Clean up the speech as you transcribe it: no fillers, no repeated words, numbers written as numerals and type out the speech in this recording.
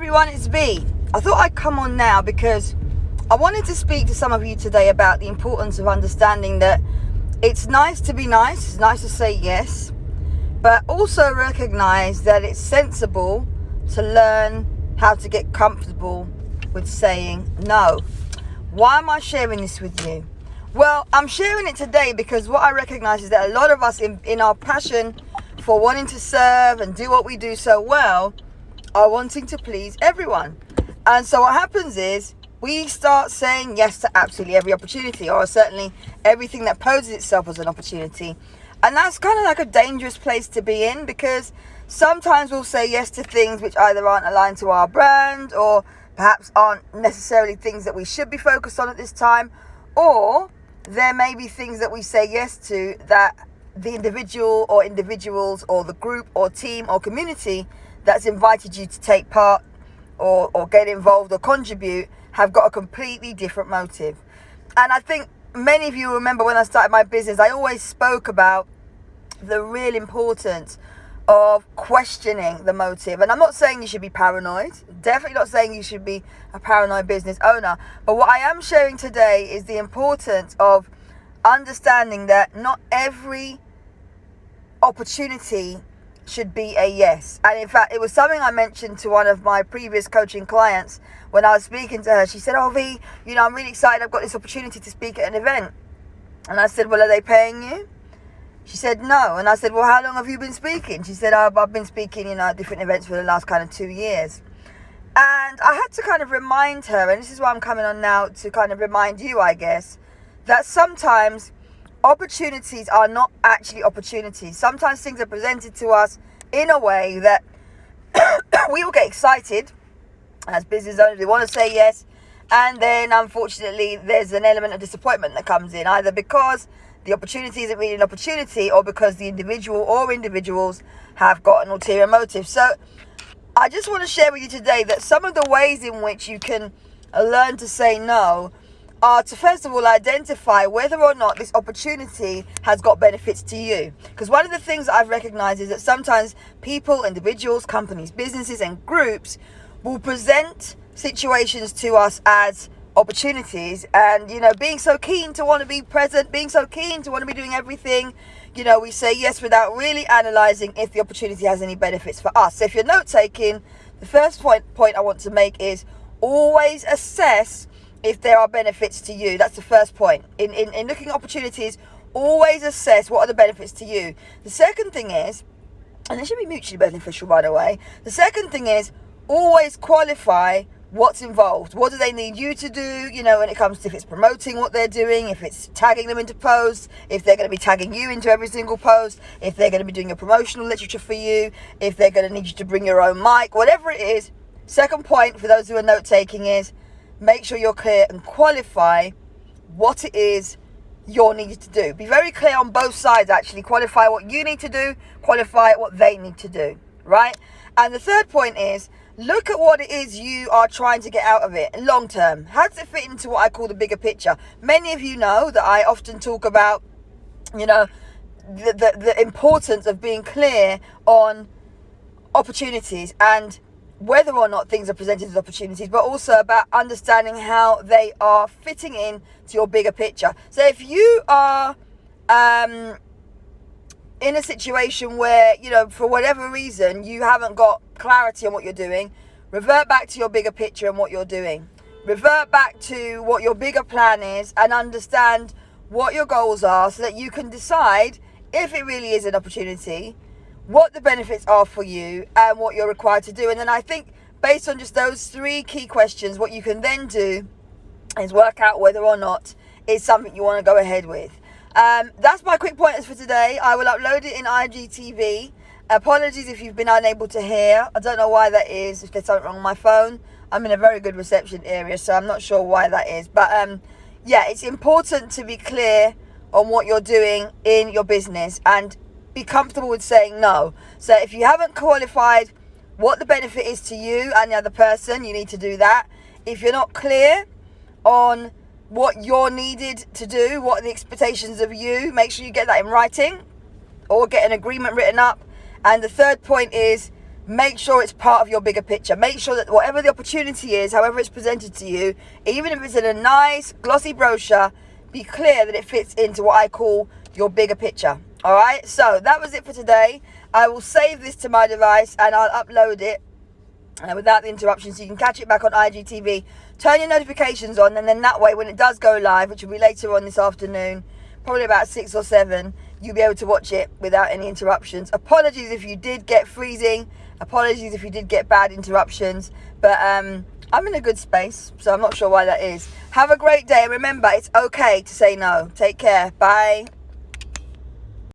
everyone, it's Vee. I thought I'd come on now because I wanted to speak to some of you today about the importance of understanding that it's nice to be nice, it's nice to say yes, but also recognize that it's sensible to learn how to get comfortable with saying no. Why am I sharing this with you? Well, I'm sharing it today because what I recognize is that a lot of us in our passion for wanting to serve and do what we do so well are wanting to please everyone. And so what happens is we start saying yes to absolutely every opportunity, or certainly everything that poses itself as an opportunity. And that's kind of like a dangerous place to be in, because sometimes we'll say yes to things which either aren't aligned to our brand, or perhaps aren't necessarily things that we should be focused on at this time, or there may be things that we say yes to that the individual or individuals or the group or team or community that's invited you to take part or get involved or contribute have got a completely different motive. And I think many of you remember when I started my business, I always spoke about the real importance of questioning the motive. And I'm not saying you should be paranoid, definitely not saying you should be a paranoid business owner, but what I am sharing today is the importance of understanding that not every opportunity should be a yes. And in fact, it was something I mentioned to one of my previous coaching clients when I was speaking to her. She said, "Oh, Vee, I'm really excited. I've got this opportunity to speak at an event." And I said, "Well, are they paying you?" She said, "No." And I said, "Well, how long have you been speaking?" She said, "I've been speaking, at different events for the last kind of 2 years." And I had to kind of remind her, and this is why I'm coming on now to kind of remind you, I guess, that sometimes opportunities are not actually opportunities. Sometimes things are presented to us in a way that we will get excited as business owners. We want to say yes, and then unfortunately there's an element of disappointment that comes in, either because the opportunity isn't really an opportunity or because the individual or individuals have got an ulterior motive. So I just want to share with you today that some of the ways in which you can learn to say no are to, first of all, identify whether or not this opportunity has got benefits to you. Because one of the things that I've recognized is that sometimes people, individuals, companies, businesses, and groups will present situations to us as opportunities, and being so keen to want to be present, being so keen to want to be doing everything, we say yes without really analyzing if the opportunity has any benefits for us. So if you're note taking, the first point I want to make is always assess if there are benefits to you. That's the first point. In looking at opportunities, always assess what are the benefits to you. The second thing is, and they should be mutually beneficial, by the way, the second thing is always qualify what's involved. What do they need you to do, when it comes to, if it's promoting what they're doing, if it's tagging them into posts, if they're going to be tagging you into every single post, if they're going to be doing a promotional literature for you, if they're going to need you to bring your own mic, whatever it is. Second point for those who are note taking is make sure you're clear and qualify what it is you're needed to do. Be very clear on both sides, actually. Qualify what you need to do, qualify what they need to do, right? And the third point is, look at what it is you are trying to get out of it long term. How does it fit into what I call the bigger picture? Many of you know that I often talk about, the importance of being clear on opportunities and whether or not things are presented as opportunities, but also about understanding how they are fitting in to your bigger picture. So if you are in a situation where, for whatever reason, you haven't got clarity on what you're doing, revert back to your bigger picture and what you're doing. Revert back to what your bigger plan is and understand what your goals are so that you can decide if it really is an opportunity, what the benefits are for you, and what you're required to do. And then I think based on just those three key questions, what you can then do is work out whether or not it's something you want to go ahead with. That's my quick pointers for today. I will upload it in IGTV. Apologies if you've been unable to hear. I don't know why that is, if there's something wrong with my phone. I'm in a very good reception area, so I'm not sure why that is. But it's important to be clear on what you're doing in your business and be comfortable with saying no. So if you haven't qualified what the benefit is to you and the other person, you need to do that. If you're not clear on what you're needed to do, what are the expectations of you, make sure you get that in writing or get an agreement written up. And the third point is make sure it's part of your bigger picture. Make sure that whatever the opportunity is, however it's presented to you, even if it's in a nice glossy brochure, be clear that it fits into what I call your bigger picture. All right, so that was it for today. I will save this to my device and I'll upload it without the interruption, so you can catch it back on IGTV. Turn your notifications on, and then that way when it does go live, which will be later on this afternoon, probably about 6 or 7, you'll be able to watch it without any interruptions. Apologies if you did get freezing, apologies if you did get bad interruptions, but I'm in a good space, so I'm not sure why that is. Have a great day. Remember, it's okay to say no. Take care. Bye.